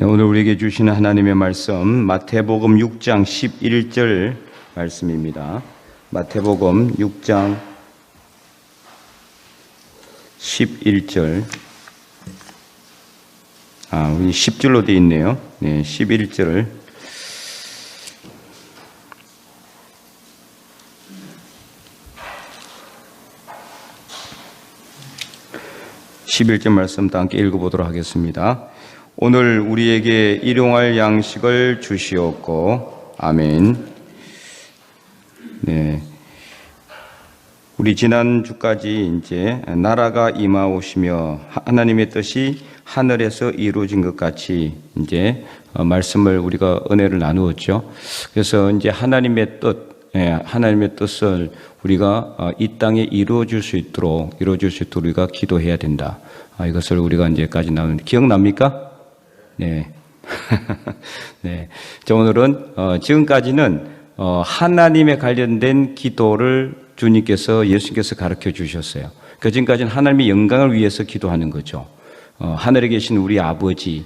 네, 오늘 우리에게 주시는 하나님의 말씀 마태복음 6장 11절 말씀입니다. 마태복음 6장 11절. 우리 10절로 되어 있네요. 네, 11절. 말씀 다 함께 읽어보도록 하겠습니다. 오늘 우리에게 일용할 양식을 주시옵고. 아멘. 네. 우리 지난주까지 이제 나라가 임하오시며 하나님의 뜻이 하늘에서 이루어진 것 같이 이제 말씀을 우리가 은혜를 나누었죠. 그래서 이제 하나님의 뜻을 우리가 이 땅에 이루어질 수 있도록 우리가 기도해야 된다. 이것을 우리가 이제까지 나누는데 기억납니까? 네. 네. 자, 오늘은 지금까지는 하나님에 관련된 기도를 예수님께서 가르쳐 주셨어요. 그 지금까지는 하나님의 영광을 위해서 기도하는 거죠. 하늘에 계신 우리 아버지의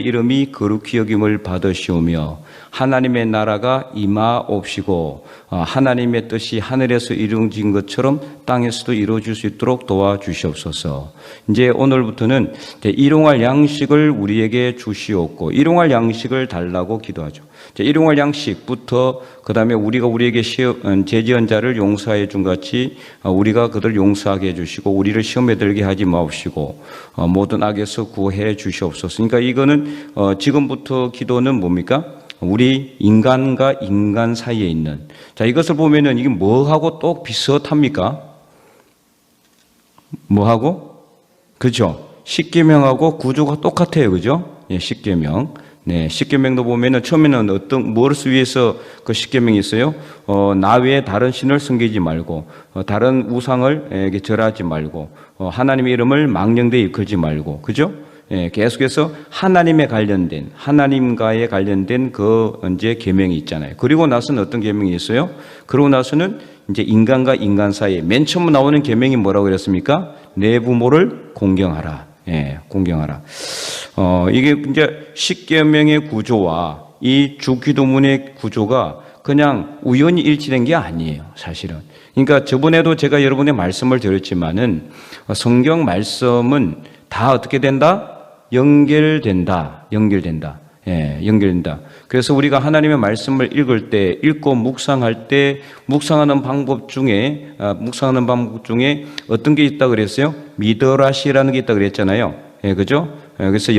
이름이 거룩히 여김을 받으시오며 하나님의 나라가 임하옵시고 하나님의 뜻이 하늘에서 이루어진 것처럼 땅에서도 이루어질 수 있도록 도와주시옵소서. 이제 오늘부터는 일용할 양식을 우리에게 주시옵고, 일용할 양식을 달라고 기도하죠. 일용할 양식부터 그 다음에 우리가 우리에게 죄지은 자를 용서해 준 같이 우리가 그들을 용서하게 해주시고 우리를 시험에 들게 하지 마옵시고 모든 악에서 구해 주시옵소서. 그러니까 이거는 지금부터 기도는 뭡니까? 우리 인간과 인간 사이에 있는, 자, 이것을 보면은 이게 뭐하고 또 비슷합니까? 뭐하고? 그죠? 십계명하고 구조가 똑같아요. 그죠? 예, 십계명. 네, 십계명도 보면은 처음에는 무엇을 위해서 그 십계명이 있어요? 나 외에 다른 신을 섬기지 말고, 다른 우상을 절하지 말고, 하나님의 이름을 망령되이 일컬지 말고, 그죠? 예, 계속해서 하나님과에 관련된 그 이제 계명이 있잖아요. 그리고 나서는 어떤 계명이 있어요? 그러고 나서는 이제 인간과 인간 사이에 맨 처음 나오는 계명이 뭐라고 그랬습니까? 내 부모를 공경하라. 예, 공경하라. 이게 이제 십계명의 구조와 이 주기도문의 구조가 그냥 우연히 일치된 게 아니에요, 사실은. 그러니까 저번에도 제가 여러분의 말씀을 드렸지만은 성경 말씀은 다 어떻게 된다? 연결된다. 예, 연결된다. 그래서 우리가 하나님의 말씀을 읽고 묵상할 때 묵상하는 방법 중에 어떤 게 있다 그랬어요? 미드라시라는 게 있다 그랬잖아요. 예, 그죠? 예, 그래서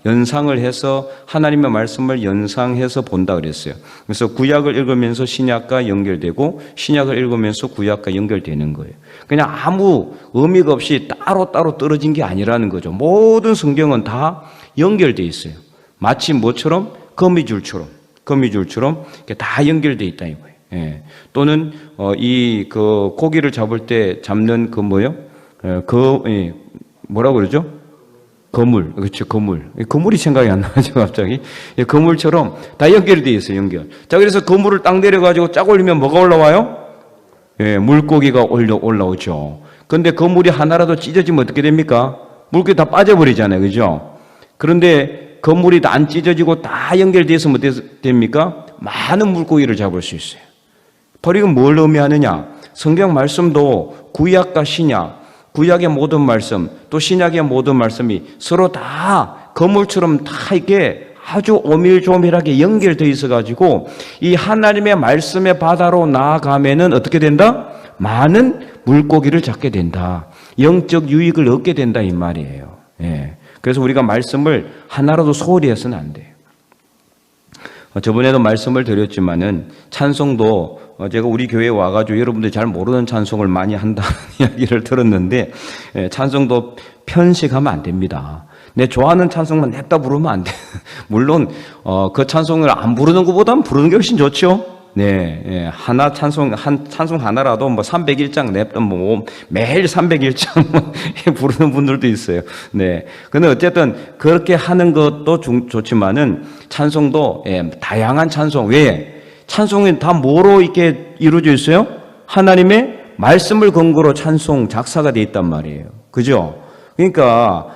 연상을 해서 하나님의 말씀을 연상해서 본다 그랬어요. 그래서 구약을 읽으면서 신약과 연결되고 신약을 읽으면서 구약과 연결되는 거예요. 그냥 아무 의미가 없이 따로따로 떨어진 게 아니라는 거죠. 모든 성경은 다 연결되어 있어요. 마치 뭐처럼? 거미줄처럼 다 연결되어 있다 이거예요. 예. 또는 그 고기를 잡을 때 잡는 뭐라고 그러죠? 거물. 그렇죠. 거물이 생각이 안 나죠, 갑자기. 예, 거물처럼 다 연결되어 있어요, 연결. 자, 그래서 거물을 딱 내려가지고 쫙 올리면 뭐가 올라와요? 예, 물고기가 올라오죠. 근데 거물이 하나라도 찢어지면 어떻게 됩니까? 물고기 다 빠져버리잖아요, 그죠? 그런데 거물이 다 안 찢어지고 다 연결되어 있으면 어떻게 됩니까? 많은 물고기를 잡을 수 있어요. 바로 이건 뭘 의미하느냐? 성경 말씀도 구약과 신약, 구약의 모든 말씀, 또 신약의 모든 말씀이 서로 다 거물처럼 다 이게 아주 오밀조밀하게 연결되어 있어가지고 이 하나님의 말씀의 바다로 나아가면은 어떻게 된다? 많은 물고기를 잡게 된다. 영적 유익을 얻게 된다 이 말이에요. 예. 그래서 우리가 말씀을 하나라도 소홀히 해서는 안 돼요. 저번에도 말씀을 드렸지만은 찬송도 제가 우리 교회에 와가지고 여러분들이 잘 모르는 찬송을 많이 한다는 이야기를 들었는데 찬송도 편식하면 안 됩니다. 내 좋아하는 찬송만 냅다 부르면 안 돼. 물론 그 찬송을 안 부르는 것보다는 부르는 게 훨씬 좋죠. 네, 찬송 하나라도 301장 냅다 매일 301장 부르는 분들도 있어요. 네. 근데 어쨌든 그렇게 하는 것도 좋지만은 찬송도 다양한 찬송. 왜? 찬송이 다 뭐로 이렇게 이루어져 있어요? 하나님의 말씀을 근거로 찬송 작사가 되어 있단 말이에요. 그죠? 그러니까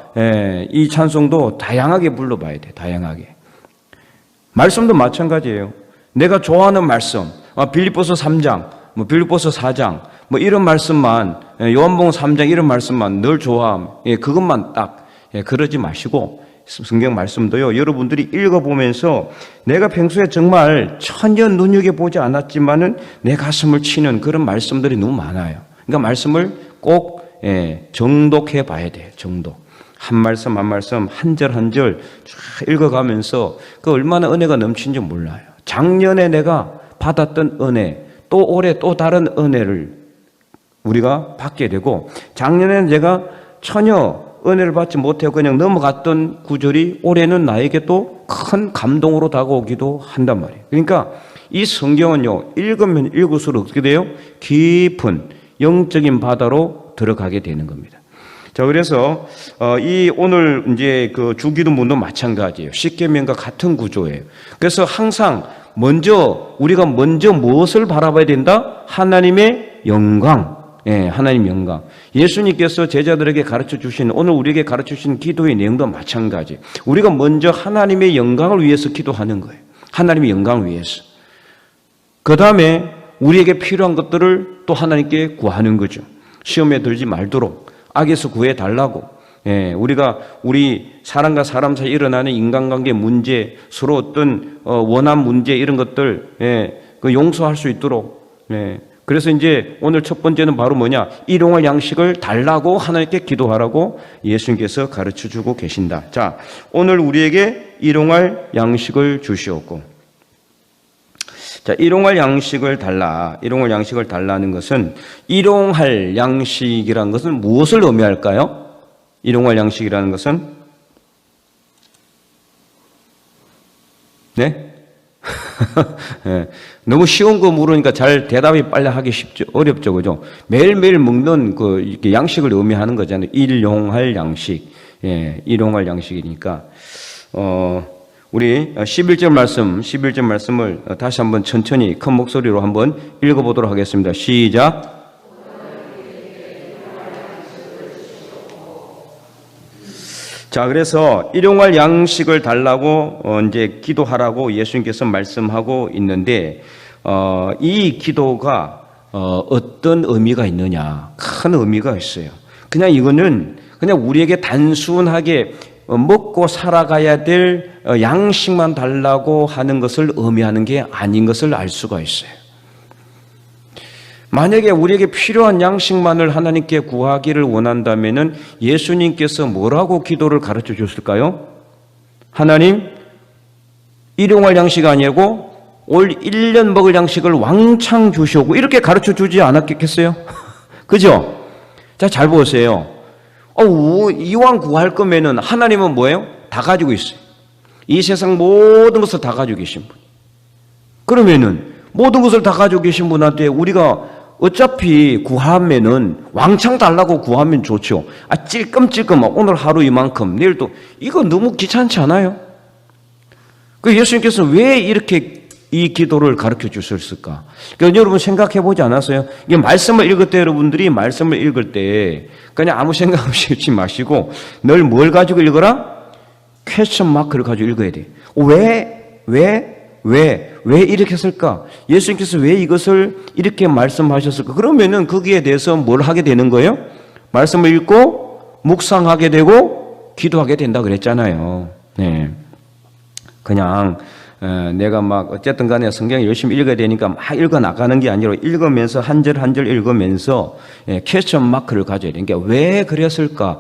이 찬송도 다양하게 불러봐야 돼. 다양하게. 말씀도 마찬가지예요. 내가 좋아하는 말씀, 빌립보서 3장, 빌립보서 4장, 이런 말씀만, 요한복음 3장 이런 말씀만 늘 좋아함. 그것만 딱 그러지 마시고 성경 말씀도요. 여러분들이 읽어보면서 내가 평소에 정말 천년 눈여겨보지 않았지만은 내 가슴을 치는 그런 말씀들이 너무 많아요. 그러니까 말씀을 꼭 정독해 봐야 돼요. 정독. 한 말씀 한 말씀 한 절 한 절 쫙 읽어가면서 그 얼마나 은혜가 넘친지 몰라요. 작년에 내가 받았던 은혜 또 올해 또 다른 은혜를 우리가 받게 되고 작년에 내가 전혀 은혜를 받지 못하고 그냥 넘어갔던 구절이 올해는 나에게 또 큰 감동으로 다가오기도 한단 말이에요. 그러니까 이 성경은요 읽으면 읽을수록 어떻게 돼요? 깊은 영적인 바다로 들어가게 되는 겁니다. 자, 그래서 이 오늘 이제 그 주기도문도 마찬가지예요. 십계명과 같은 구조예요. 그래서 항상 우리가 먼저 무엇을 바라봐야 된다? 하나님의 영광. 하나님 영광. 예수님께서 제자들에게 가르쳐 주신 오늘 우리에게 가르쳐 주신 기도의 내용도 마찬가지. 우리가 먼저 하나님의 영광을 위해서 기도하는 거예요. 하나님의 영광을 위해서. 그 다음에 우리에게 필요한 것들을 또 하나님께 구하는 거죠. 시험에 들지 말도록 악에서 구해 달라고. 우리 사람과 사람 사이 일어나는 인간관계 문제, 서로 어떤 원한 문제 이런 것들 그 용서할 수 있도록. 그래서 이제 오늘 첫 번째는 바로 뭐냐? 일용할 양식을 달라고 하나님께 기도하라고 예수님께서 가르쳐 주고 계신다. 자, 오늘 우리에게 일용할 양식을 주시옵고. 자, 일용할 양식을 달라. 일용할 양식을 달라는 것은 일용할 양식이라는 것은 무엇을 의미할까요? 일용할 양식이라는 것은 네? 너무 쉬운 거 물으니까 잘 대답이 빨리 하기 쉽죠. 어렵죠. 그죠? 매일매일 먹는 그 이렇게 양식을 의미하는 거잖아요. 일용할 양식. 일용할 양식이니까 우리 11절 말씀을 다시 한번 천천히 큰 목소리로 한번 읽어보도록 하겠습니다. 시작. 자, 그래서 일용할 양식을 달라고 이제 기도하라고 예수님께서 말씀하고 있는데 이 기도가 어떤 의미가 있느냐? 큰 의미가 있어요. 그냥 이거는 그냥 우리에게 단순하게 먹고 살아가야 될 양식만 달라고 하는 것을 의미하는 게 아닌 것을 알 수가 있어요. 만약에 우리에게 필요한 양식만을 하나님께 구하기를 원한다면은 예수님께서 뭐라고 기도를 가르쳐 줬을까요? 하나님, 일용할 양식이 아니고 올 1년 먹을 양식을 왕창 주시오고 이렇게 가르쳐 주지 않았겠어요? 그죠? 자, 잘 보세요. 이왕 구할 거면은 하나님은 뭐예요? 다 가지고 있어요. 이 세상 모든 것을 다 가지고 계신 분. 그러면은 모든 것을 다 가지고 계신 분한테 우리가 어차피 구하면은 왕창 달라고 구하면 좋죠. 찔끔찔끔 오늘 하루 이만큼, 내일 또 이거 너무 귀찮지 않아요? 그 예수님께서 왜 이렇게 이 기도를 가르쳐 주셨을까? 그러니까 여러분 생각해 보지 않았어요? 이게 말씀을 읽을 때 여러분들이 말씀을 읽을 때 그냥 아무 생각 없이 읽지 마시고 늘 뭘 가지고 읽어라? 퀘스천 마크를 가지고 읽어야 돼. 왜 이렇게 했을까? 예수님께서 왜 이것을 이렇게 말씀하셨을까? 그러면은 거기에 대해서 뭘 하게 되는 거예요? 말씀을 읽고 묵상하게 되고 기도하게 된다 그랬잖아요. 네. 그냥 내가 막 어쨌든 간에 성경을 열심히 읽어야 되니까 막 읽어 나가는 게 아니라 읽으면서 한 절 한 절 읽으면서 퀘스천 마크를 가져야 되는 게 왜 그랬을까?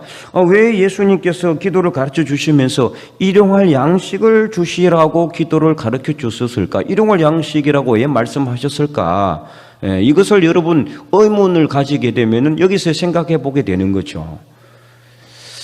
왜 예수님께서 기도를 가르쳐 주시면서 일용할 양식을 주시라고 기도를 가르쳐 주셨을까? 일용할 양식이라고 왜 말씀하셨을까? 이것을 여러분 의문을 가지게 되면은 여기서 생각해 보게 되는 거죠.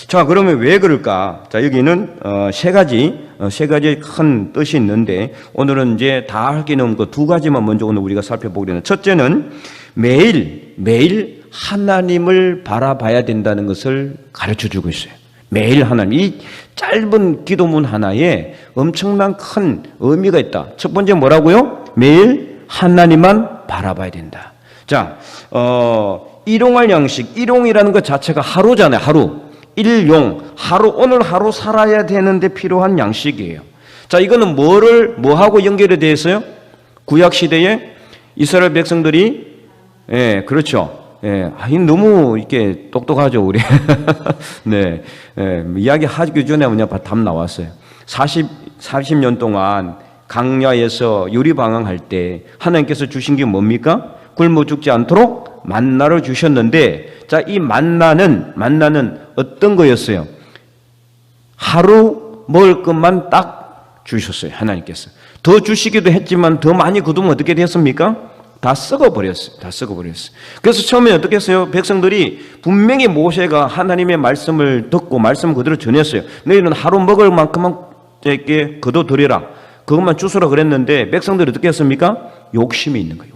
자, 그러면 왜 그럴까? 자, 여기는 세 가지 큰 뜻이 있는데 오늘은 이제 다 하기는 그 두 가지만 먼저 오늘 우리가 살펴보게 되는. 첫째는 매일 하나님을 바라봐야 된다는 것을 가르쳐 주고 있어요. 매일 하나님. 이 짧은 기도문 하나에 엄청난 큰 의미가 있다. 첫 번째 뭐라고요? 매일 하나님만 바라봐야 된다. 자, 일용할 양식. 일용이라는 것 자체가 하루잖아요. 하루. 하루, 오늘 하루 살아야 되는데 필요한 양식이에요. 자, 이거는 뭐하고 연결이 되어 있어요? 구약시대에 이스라엘 백성들이, 예, 그렇죠. 예, 너무 이렇게 똑똑하죠, 우리. 네, 예, 이야기하기 전에 그냥 답 나왔어요. 40년 동안 강야에서 유리방황할 때 하나님께서 주신 게 뭡니까? 굶어 죽지 않도록 만나를 주셨는데, 자, 이 만나는 어떤 거였어요? 하루 먹을 것만 딱 주셨어요, 하나님께서. 더 주시기도 했지만 더 많이 거두면 어떻게 됐습니까? 다 썩어버렸어요. 그래서 처음에 어떻게 했어요? 백성들이 분명히 모세가 하나님의 말씀을 듣고 말씀을 그대로 전했어요. 너희는 하루 먹을 만큼만 이렇게 거둬들여라. 그것만 주소라 그랬는데 백성들이 어떻게 했습니까? 욕심이 있는 거예요.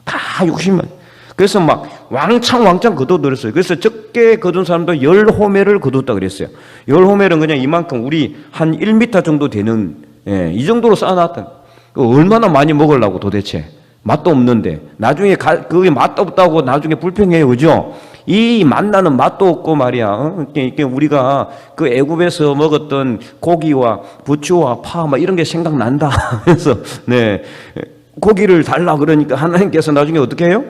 다 욕심만. 그래서 막 왕창 거둬들였어요. 그래서 적게 거둔 사람도 10호멜을 거뒀다 그랬어요. 10호멜은 그냥 이만큼 우리 한 1m 정도 되는, 예, 이 정도로 쌓아놨다. 얼마나 많이 먹으려고 도대체. 맛도 없는데 나중에 그게 맛도 없다고 나중에 불평해요, 그죠? 이 만나는 맛도 없고 말이야. 이게 우리가 그 애굽에서 먹었던 고기와 부추와 파 막 이런 게 생각난다. 그래서 네, 고기를 달라 그러니까 하나님께서 나중에 어떻게 해요?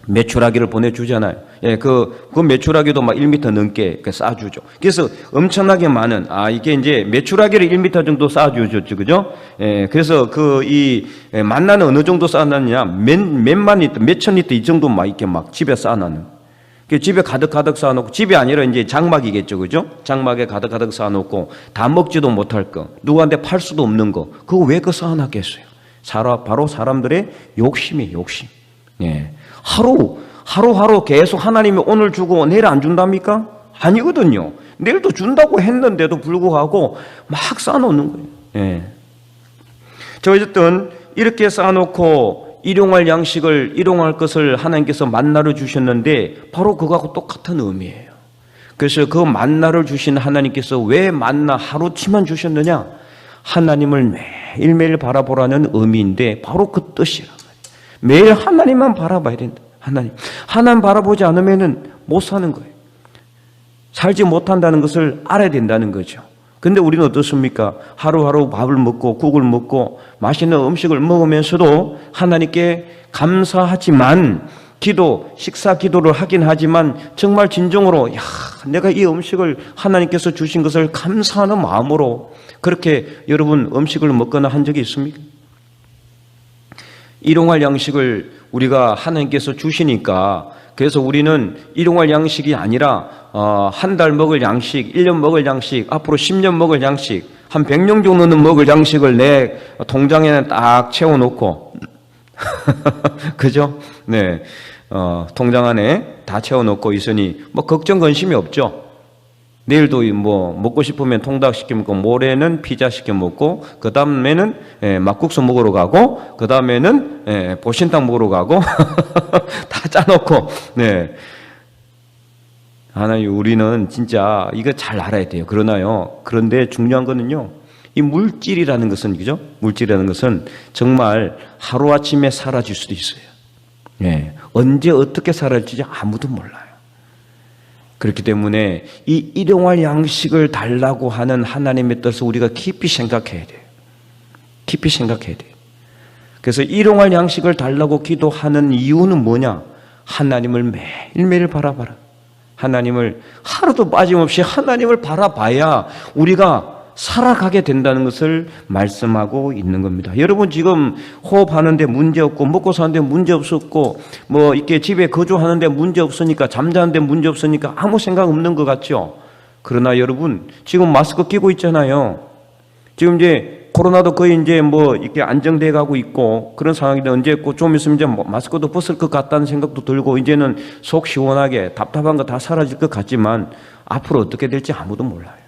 메추라기를 보내주잖아요. 예, 그 메추라기도 막 1m 넘게 쌓아주죠. 그래서 엄청나게 많은, 이게 이제 메추라기를 1m 정도 쌓아주셨죠. 그죠? 예, 그래서 이 만나는 어느 정도 쌓아놨냐? 몇만 리터, 몇천 리터 이 정도 막 이렇게 막 집에 쌓아놨는. 집에 가득 쌓아놓고, 집이 아니라 이제 장막이겠죠. 그죠? 장막에 가득 쌓아놓고, 다 먹지도 못할 거, 누구한테 팔 수도 없는 거, 그거 왜 쌓아놨겠어요? 바로 사람들의 욕심이에요, 욕심. 예. 하루 계속 하나님이 오늘 주고 내일 안 준답니까? 아니거든요. 내일도 준다고 했는데도 불구하고 막 쌓아놓는 거예요. 예. 저 어쨌든 이렇게 쌓아놓고 일용할 것을 하나님께서 만나를 주셨는데 바로 그거하고 똑같은 의미예요. 그래서 그 만나를 주신 하나님께서 왜 만나 하루치만 주셨느냐? 하나님을 매일매일 바라보라는 의미인데 바로 그 뜻이라. 매일 하나님만 바라봐야 된다. 하나님 바라보지 않으면 못 사는 거예요. 살지 못한다는 것을 알아야 된다는 거죠. 근데 우리는 어떻습니까? 하루하루 밥을 먹고 국을 먹고 맛있는 음식을 먹으면서도 하나님께 감사하지만 식사 기도를 하긴 하지만 정말 진정으로 내가 이 음식을 하나님께서 주신 것을 감사하는 마음으로 그렇게 여러분 음식을 먹거나 한 적이 있습니까? 일용할 양식을 우리가 하나님께서 주시니까 그래서 우리는 일용할 양식이 아니라 한 달 먹을 양식, 1년 먹을 양식, 앞으로 10년 먹을 양식, 한 100년 정도는 먹을 양식을 내 통장에 딱 채워놓고 그죠? 네, 통장 안에 다 채워놓고 있으니 뭐 걱정 근심이 없죠. 내일도 뭐 먹고 싶으면 통닭 시켜 먹고 모레는 피자 시켜 먹고 그 다음에는 막국수 먹으러 가고 그 다음에는 보신탕 먹으러 가고 다 짜놓고 네. 하나님 우리는 진짜 이거 잘 알아야 돼요. 그런데 중요한 거는요. 이 물질이라는 것은 그죠? 물질이라는 것은 정말 하루아침에 사라질 수도 있어요. 예. 언제 어떻게 사라질지 아무도 몰라요. 그렇기 때문에 이 일용할 양식을 달라고 하는 하나님의 뜻을 우리가 깊이 생각해야 돼요. 깊이 생각해야 돼요. 그래서 일용할 양식을 달라고 기도하는 이유는 뭐냐? 하나님을 매일매일 바라봐라. 하나님을 하루도 빠짐없이 하나님을 바라봐야 우리가 살아가게 된다는 것을 말씀하고 있는 겁니다. 여러분 지금 호흡하는데 문제 없고 먹고 사는데 문제 없었고 뭐 이렇게 집에 거주하는데 문제 없으니까 잠자는데 문제 없으니까 아무 생각 없는 것 같죠. 그러나 여러분 지금 마스크 끼고 있잖아요. 지금 이제 코로나도 거의 이제 뭐 이렇게 안정돼 가고 있고 그런 상황인데 언제 좀 있으면 이제 마스크도 벗을 것 같다는 생각도 들고 이제는 속 시원하게 답답한 거 다 사라질 것 같지만 앞으로 어떻게 될지 아무도 몰라요.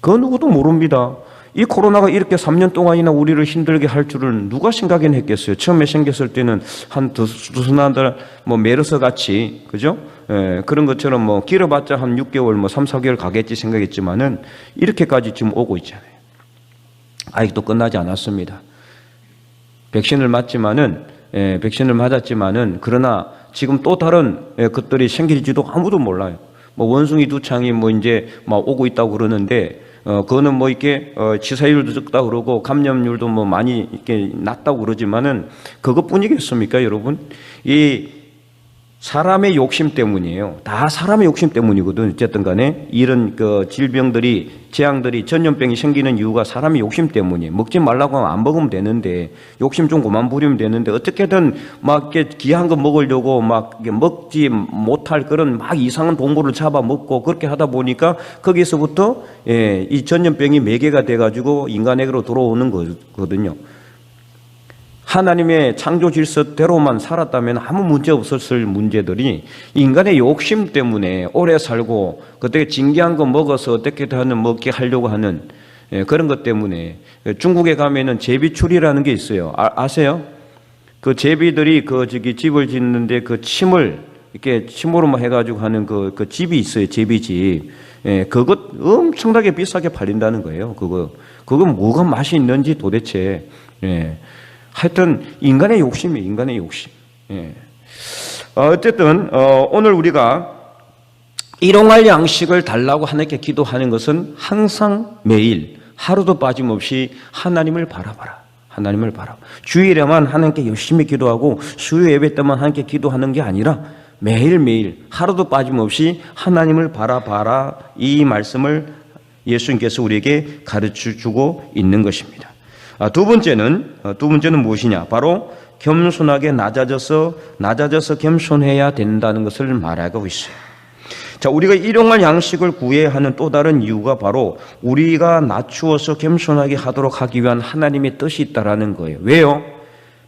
그 누구도 모릅니다. 이 코로나가 이렇게 3년 동안이나 우리를 힘들게 할 줄은 누가 생각은 했겠어요. 처음에 생겼을 때는 한 두세 달 뭐 메르스 같이 그죠? 그런 것처럼 뭐 길어봤자 한 6개월 뭐 3, 4개월 가겠지 생각했지만은 이렇게까지 지금 오고 있잖아요. 아직도 끝나지 않았습니다. 백신을 맞았지만은 그러나 지금 또 다른 것들이 생길지도 아무도 몰라요. 뭐 원숭이 두창이 뭐 이제 막 오고 있다고 그러는데 그거는 뭐 이렇게 치사율도 적다 그러고 감염률도 뭐 많이 이렇게 낮다고 그러지만은 그것뿐이겠습니까, 여러분? 이 사람의 욕심 때문이에요. 다 사람의 욕심 때문이거든. 어쨌든 간에 이런 그 질병들이, 재앙들이, 전염병이 생기는 이유가 사람의 욕심 때문이에요. 먹지 말라고 하면 안 먹으면 되는데, 욕심 좀 그만 부리면 되는데, 어떻게든 막 이렇게 귀한 거 먹으려고 막 먹지 못할 그런 막 이상한 동물을 잡아 먹고 그렇게 하다 보니까 거기서부터 이 전염병이 매개가 돼가지고 인간에게로 들어오는 거거든요. 하나님의 창조 질서대로만 살았다면 아무 문제 없었을 문제들이 인간의 욕심 때문에 오래 살고 그때 징기한 거 먹어서 어떻게든 하는 먹게 하려고 하는 그런 것 때문에 중국에 가면은 제비추리라는 게 있어요. 아세요? 그 제비들이 집을 짓는데 그 침을 이렇게 침으로만 해가지고 하는 그 집이 있어요. 제비집. 그것 엄청나게 비싸게 팔린다는 거예요. 그거 뭐가 맛이 있는지 도대체. 하여튼 인간의 욕심이에요. 인간의 욕심. 어쨌든 오늘 우리가 일용할 양식을 달라고 하나님께 기도하는 것은 항상 매일 하루도 빠짐없이 하나님을 바라봐라. 하나님을 바라봐. 주일에만 하나님께 열심히 기도하고 수요 예배 때만 하나님께 기도하는 게 아니라 매일매일 하루도 빠짐없이 하나님을 바라봐라. 이 말씀을 예수님께서 우리에게 가르쳐주고 있는 것입니다. 두 번째는 무엇이냐? 바로 겸손하게 낮아져서 겸손해야 된다는 것을 말하고 있어요. 자, 우리가 일용할 양식을 구해야 하는 또 다른 이유가 바로 우리가 낮추어서 겸손하게 하도록 하기 위한 하나님의 뜻이 있다라는 거예요. 왜요?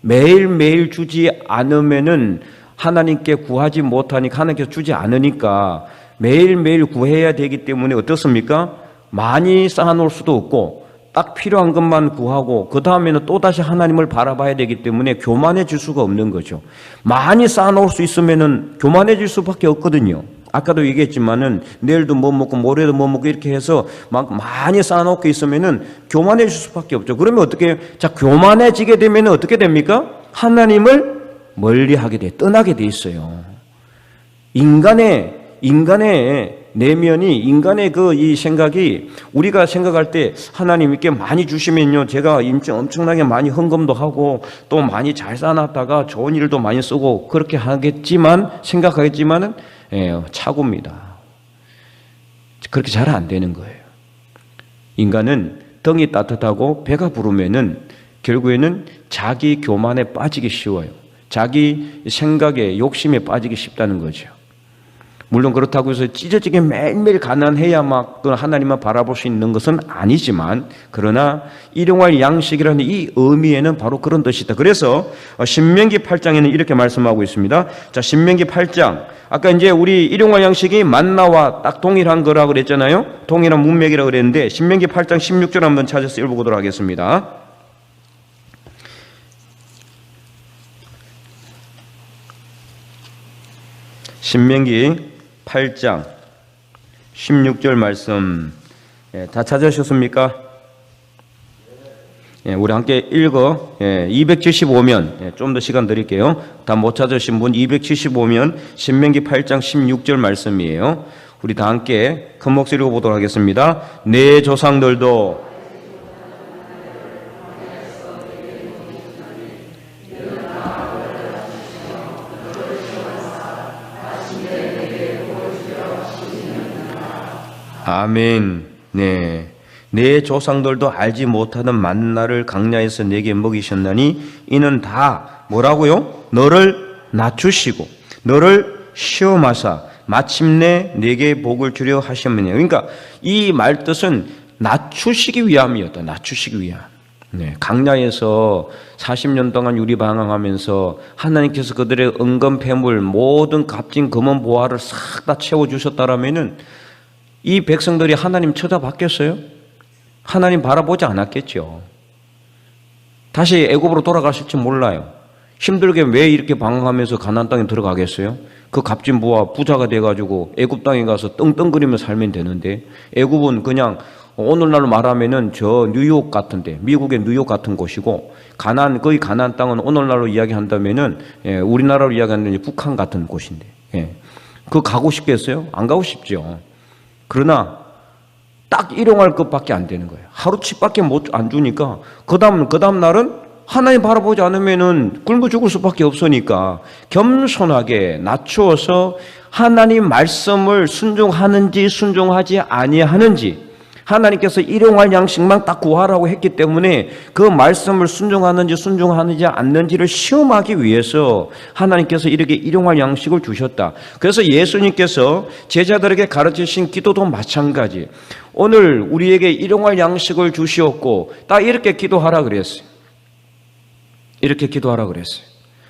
매일매일 주지 않으면은 하나님께 구하지 못하니까 하나님께서 주지 않으니까 매일매일 구해야 되기 때문에 어떻습니까? 많이 쌓아놓을 수도 없고 딱 필요한 것만 구하고 그 다음에는 또다시 하나님을 바라봐야 되기 때문에 교만해질 수가 없는 거죠. 많이 쌓아놓을 수 있으면은 교만해질 수밖에 없거든요. 아까도 얘기했지만은 내일도 뭐 먹고 모레도 뭐 먹고 이렇게 해서 막 많이 쌓아놓고 있으면은 교만해질 수밖에 없죠. 그러면 어떻게, 자, 교만해지게 되면은 어떻게 됩니까? 하나님을 멀리하게 돼, 떠나게 돼 있어요. 인간의 내면이, 인간의 이 생각이, 우리가 생각할 때 하나님 이렇게 많이 주시면요, 제가 엄청나게 많이 헌금도 하고 또 많이 잘 쌓아놨다가 좋은 일도 많이 쓰고 그렇게 생각하겠지만은 착오입니다. 그렇게 잘 안 되는 거예요. 인간은 덩이 따뜻하고 배가 부르면은 결국에는 자기 교만에 빠지기 쉬워요. 자기 생각에, 욕심에 빠지기 쉽다는 거죠. 물론 그렇다고 해서 찢어지게 매일매일 가난해야 막 하나님만 바라볼 수 있는 것은 아니지만, 그러나 일용할 양식이라는 이 의미에는 바로 그런 뜻이다. 그래서 신명기 8장에는 이렇게 말씀하고 있습니다. 자, 신명기 8장. 아까 이제 우리 일용할 양식이 만나와 딱 동일한 거라고 그랬잖아요. 동일한 문맥이라고 그랬는데, 신명기 8장 16절 한번 찾아서 읽어보도록 하겠습니다. 신명기 8장 16절 말씀, 다 찾으셨습니까? 우리 함께 읽어. 275면 좀 더 시간 드릴게요. 다 못 찾으신 분 275면 신명기 8장 16절 말씀이에요. 우리 다 함께 큰 목소리 읽어보도록 하겠습니다. 내 조상들도 아멘. 네. 내 조상들도 알지 못하던 만나를 광야에서 내게 먹이셨나니 이는 다 뭐라고요? 너를 낮추시고 너를 시험하사 마침내 내게 복을 주려 하셨느냐. 그러니까 이 말 뜻은 낮추시기 위함이었다. 낮추시기 위함. 네, 광야에서 40년 동안 유리방황하면서 하나님께서 그들의 은금 패물 모든 값진 금은 보화를 싹 다 채워주셨다라면은 이 백성들이 하나님 쳐다봤겠어요? 하나님 바라보지 않았겠죠. 다시 애굽으로 돌아가실지 몰라요. 힘들게 왜 이렇게 방황하면서 가나안 땅에 들어가겠어요? 그 값진 부와 부자가 돼가지고 애굽 땅에 가서 떵떵거리며 살면 되는데, 애굽은 그냥 오늘날로 말하면은 저 뉴욕 같은데, 미국의 뉴욕 같은 곳이고, 거의 가나안 땅은 오늘날로 이야기한다면은 우리나라로 이야기하는 북한 같은 곳인데, 그거 가고 싶겠어요? 안 가고 싶죠. 그러나 딱 일용할 것밖에 안 되는 거예요. 하루치밖에 안 주니까 그 다음 날은 하나님 바라보지 않으면은 굶어 죽을 수밖에 없으니까 겸손하게 낮추어서 하나님 말씀을 순종하는지 순종하지 아니하는지, 하나님께서 일용할 양식만 딱 구하라고 했기 때문에 그 말씀을 순종하는지 순종하는지 않는지를 시험하기 위해서 하나님께서 이렇게 일용할 양식을 주셨다. 그래서 예수님께서 제자들에게 가르치신 기도도 마찬가지. 오늘 우리에게 일용할 양식을 주시었고 딱 이렇게 기도하라 그랬어요. 이렇게 기도하라 그랬어요.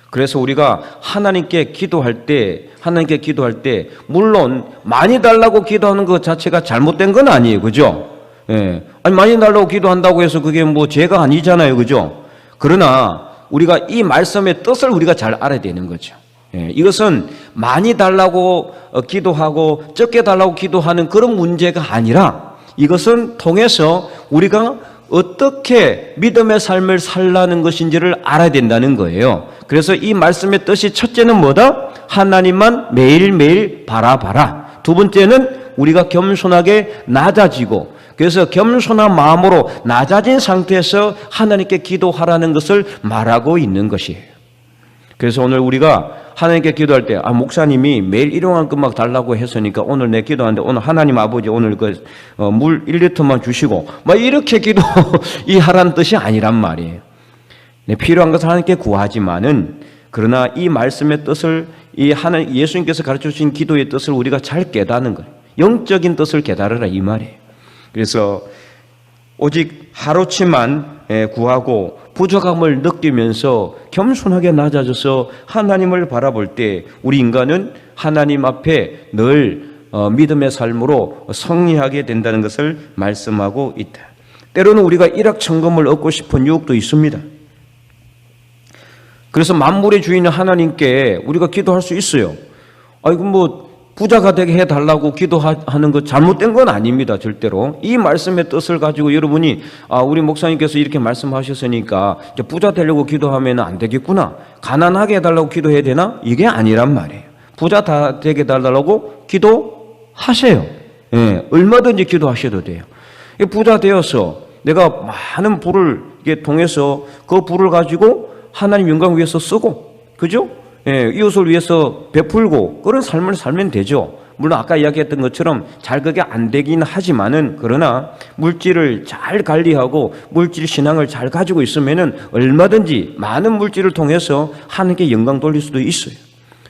그래서 우리가 하나님께 기도할 때 물론 많이 달라고 기도하는 것 자체가 잘못된 건 아니에요. 그죠? 예. 아니 많이 달라고 기도한다고 해서 그게 뭐 죄가 아니잖아요. 그죠? 그러나 우리가 이 말씀의 뜻을 우리가 잘 알아야 되는 거죠. 예. 이것은 많이 달라고 기도하고 적게 달라고 기도하는 그런 문제가 아니라 이것은 통해서 우리가 어떻게 믿음의 삶을 살라는 것인지를 알아야 된다는 거예요. 그래서 이 말씀의 뜻이 첫째는 뭐다? 하나님만 매일매일 바라봐라. 두 번째는 우리가 겸손하게 낮아지고, 그래서 겸손한 마음으로 낮아진 상태에서 하나님께 기도하라는 것을 말하고 있는 것이에요. 그래서 오늘 우리가 하나님께 기도할 때, 목사님이 매일 일용할 것만 달라고 했으니까 오늘 내 기도하는데 오늘 하나님 아버지 오늘 물 1리터만 주시고 이렇게 기도 이 하라는 뜻이 아니란 말이에요. 필요한 것을 하나님께 구하지만은, 그러나 이 말씀의 뜻을, 예수님께서 가르쳐 주신 기도의 뜻을 우리가 잘 깨닫는 거예요. 영적인 뜻을 깨달으라 이 말이에요. 그래서 오직 하루치만 구하고 부족함을 느끼면서 겸손하게 낮아져서 하나님을 바라볼 때 우리 인간은 하나님 앞에 늘 믿음의 삶으로 승리하게 된다는 것을 말씀하고 있다. 때로는 우리가 일확천금을 얻고 싶은 유혹도 있습니다. 그래서 만물의 주인은 하나님께 우리가 기도할 수 있어요. 부자가 되게 해달라고 기도하는 거 잘못된 건 아닙니다. 절대로. 이 말씀의 뜻을 가지고 여러분이 우리 목사님께서 이렇게 말씀하셨으니까 이제 부자 되려고 기도하면 안 되겠구나, 가난하게 해달라고 기도해야 되나? 이게 아니란 말이에요. 부자 다 되게 해달라고 기도하세요. 예, 얼마든지 기도하셔도 돼요. 부자 되어서 내가 많은 부를 통해서 그 부를 가지고 하나님 영광 위해서 쓰고, 그죠? 예, 이웃을 위해서 베풀고 그런 삶을 살면 되죠. 물론 아까 이야기했던 것처럼 잘 그게 안 되긴 하지만은, 그러나 물질을 잘 관리하고 물질 신앙을 잘 가지고 있으면은 얼마든지 많은 물질을 통해서 하나님께 영광 돌릴 수도 있어요.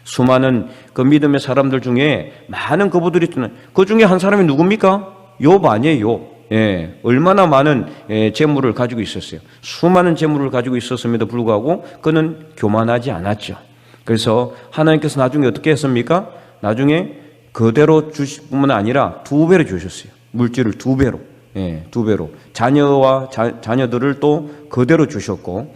수많은 그 믿음의 사람들 중에 많은 그분들이 있잖아요. 그 중에 한 사람이 누굽니까? 욥 아니에요. 욥. 예, 얼마나 많은 재물을 가지고 있었어요. 수많은 재물을 가지고 있었음에도 불구하고 그는 교만하지 않았죠. 그래서 하나님께서 나중에 어떻게 했습니까? 나중에 그대로 주실 뿐만 아니라 2배로 주셨어요. 물질을 2배로. 예, 2배로. 자녀와 자녀들을 또 그대로 주셨고.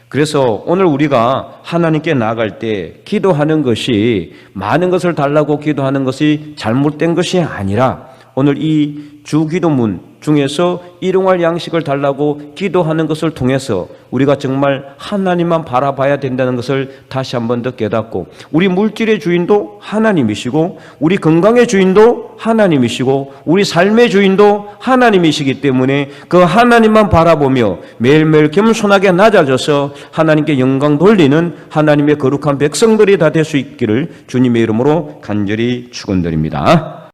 그래서 오늘 우리가 하나님께 나아갈 때 기도하는 것이 많은 것을 달라고 기도하는 것이 잘못된 것이 아니라, 오늘 이 주기도문 중에서 일용할 양식을 달라고 기도하는 것을 통해서 우리가 정말 하나님만 바라봐야 된다는 것을 다시 한 번 더 깨닫고, 우리 물질의 주인도 하나님이시고 우리 건강의 주인도 하나님이시고 우리 삶의 주인도 하나님이시기 때문에 그 하나님만 바라보며 매일매일 겸손하게 낮아져서 하나님께 영광 돌리는 하나님의 거룩한 백성들이 다 될 수 있기를 주님의 이름으로 간절히 축원드립니다.